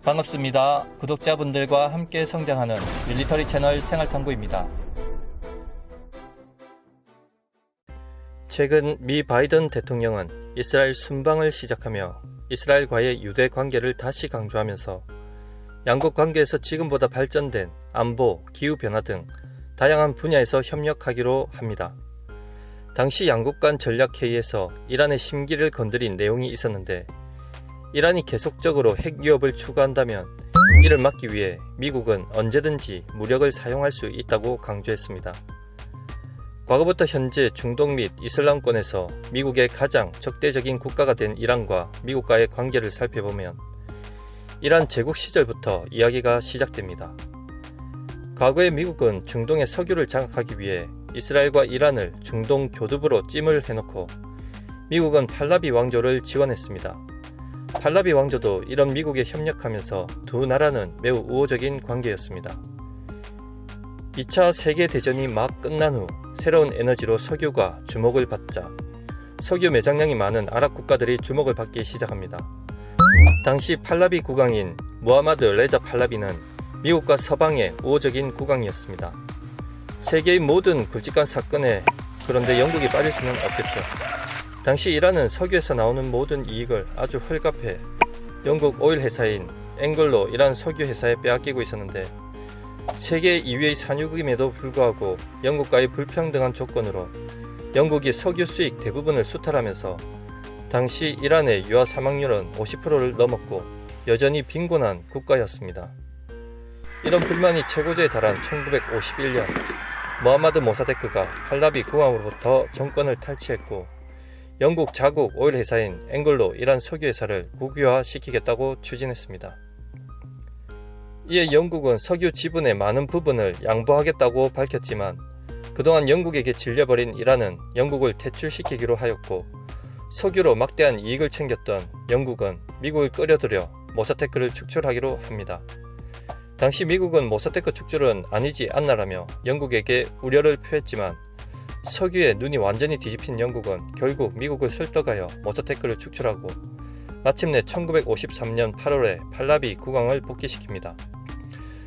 반갑습니다. 구독자분들과 함께 성장하는 밀리터리 채널 생활탐구입니다. 최근 미 바이든 대통령은 이스라엘 순방을 시작하며 이스라엘과의 유대 관계를 다시 강조하면서 양국 관계에서 지금보다 발전된 안보, 기후변화 등 다양한 분야에서 협력하기로 합니다. 당시 양국 간 전략회의에서 이란의 심기를 건드린 내용이 있었는데, 이란이 계속적으로 핵 위협을 추구한다면 이를 막기 위해 미국은 언제든지 무력을 사용할 수 있다고 강조했습니다. 과거부터 현재 중동 및 이슬람권에서 미국의 가장 적대적인 국가가 된 이란과 미국과의 관계를 살펴보면 이란 제국 시절부터 이야기가 시작됩니다. 과거에 미국은 중동의 석유를 장악하기 위해 이스라엘과 이란을 중동 교두보로 찜을 해놓고 미국은 팔라비 왕조를 지원했습니다. 팔라비 왕조도 이런 미국에 협력하면서 두 나라는 매우 우호적인 관계였습니다. 2차 세계대전이 막 끝난 후 새로운 에너지로 석유가 주목을 받자 석유 매장량이 많은 아랍 국가들이 주목을 받기 시작합니다. 당시 팔라비 국왕인 무하마드 레자 팔라비는 미국과 서방의 우호적인 국왕이었습니다. 세계의 모든 굵직한 사건에 그런데 영국이 빠질 수는 없겠죠. 당시 이란은 석유에서 나오는 모든 이익을 아주 헐값에 영국 오일 회사인 앵글로 이란 석유 회사에 빼앗기고 있었는데, 세계 2위의 산유국임에도 불구하고 영국과의 불평등한 조건으로 영국이 석유 수익 대부분을 수탈하면서 당시 이란의 유아 사망률은 50%를 넘었고 여전히 빈곤한 국가였습니다. 이런 불만이 최고조에 달한 1951년 무하마드 모사데크가 팔라비 국왕으로부터 정권을 탈취했고 영국 자국 오일 회사인 앵글로 이란 석유 회사를 국유화시키겠다고 추진했습니다. 이에 영국은 석유 지분의 많은 부분을 양보하겠다고 밝혔지만 그동안 영국에게 질려버린 이란은 영국을 퇴출시키기로 하였고, 석유로 막대한 이익을 챙겼던 영국은 미국을 끌어들여 모사테크를 축출하기로 합니다. 당시 미국은 모사테크 축출은 아니지 않나라며 영국에게 우려를 표했지만 석유에 눈이 완전히 뒤집힌 영국은 결국 미국을 설득하여 모사테크를 축출하고 마침내 1953년 8월에 팔라비 국왕을 복귀시킵니다.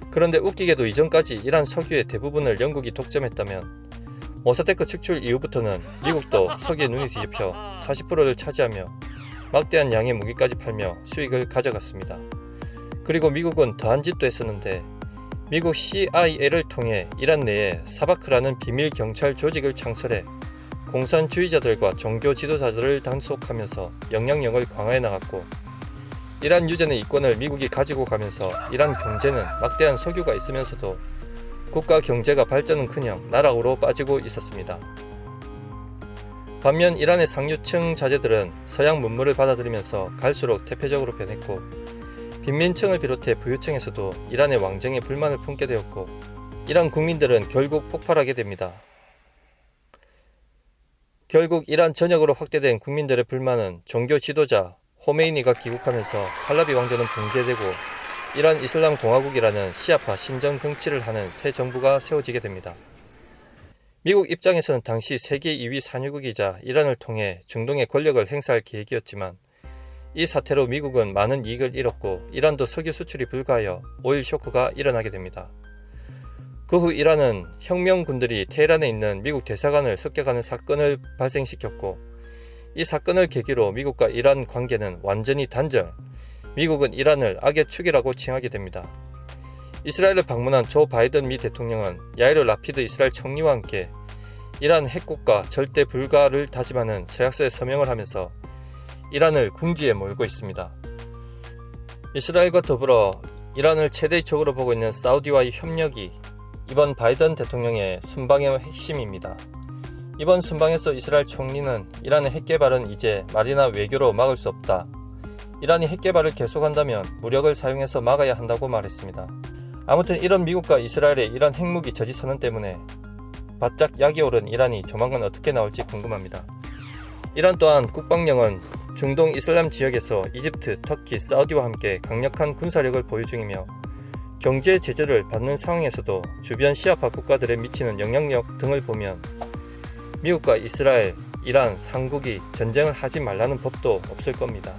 그런데 웃기게도 이전까지 이란 석유의 대부분을 영국이 독점했다면 모사테크 축출 이후부터는 미국도 석유에 눈이 뒤집혀 40%를 차지하며 막대한 양의 무기까지 팔며 수익을 가져갔습니다. 그리고 미국은 더한 짓도 했었는데, 미국 CIA를 통해 이란 내에 사바크라는 비밀 경찰 조직을 창설해 공산주의자들과 종교 지도자들을 단속하면서 영향력을 강화해 나갔고, 이란 유전의 이권을 미국이 가지고 가면서 이란 경제는 막대한 석유가 있으면서도 국가 경제가 발전은커녕 나락으로 빠지고 있었습니다. 반면 이란의 상류층 자제들은 서양 문물을 받아들이면서 갈수록 퇴폐적으로 변했고, 빈민층을 비롯해 부유층에서도 이란의 왕정에 불만을 품게 되었고, 이란 국민들은 결국 폭발하게 됩니다. 결국 이란 전역으로 확대된 국민들의 불만은 종교 지도자 호메이니가 귀국하면서 팔라비 왕조는 붕괴되고 이란 이슬람 공화국이라는 시아파 신정 정치를 하는 새 정부가 세워지게 됩니다. 미국 입장에서는 당시 세계 2위 산유국이자 이란을 통해 중동의 권력을 행사할 계획이었지만, 이 사태로 미국은 많은 이익을 잃었고 이란도 석유 수출이 불가하여 오일 쇼크가 일어나게 됩니다. 그 후 이란은 혁명군들이 테헤란에 있는 미국 대사관을 습격하는 사건을 발생시켰고, 이 사건을 계기로 미국과 이란 관계는 완전히 단절, 미국은 이란을 악의 축이라고 칭하게 됩니다. 이스라엘을 방문한 조 바이든 미 대통령은 야이르 라피드 이스라엘 총리와 함께 이란 핵국가 절대 불가를 다짐하는 서약서에 서명을 하면서 이란을 궁지에 몰고 있습니다. 이스라엘과 더불어 이란을 최대의 적으로 보고 있는 사우디와의 협력이 이번 바이든 대통령의 순방의 핵심입니다. 이번 순방에서 이스라엘 총리는 이란의 핵개발은 이제 말이나 외교로 막을 수 없다, 이란이 핵개발을 계속한다면 무력을 사용해서 막아야 한다고 말했습니다. 아무튼 이런 미국과 이스라엘의 이란 핵무기 저지 선언 때문에 바짝 약이 오른 이란이 조만간 어떻게 나올지 궁금합니다. 이란 또한 국방력은 중동 이슬람 지역에서 이집트, 터키, 사우디와 함께 강력한 군사력을 보유 중이며, 경제 제재를 받는 상황에서도 주변 시아파 국가들에 미치는 영향력 등을 보면 미국과 이스라엘, 이란, 삼국이 전쟁을 하지 말라는 법도 없을 겁니다.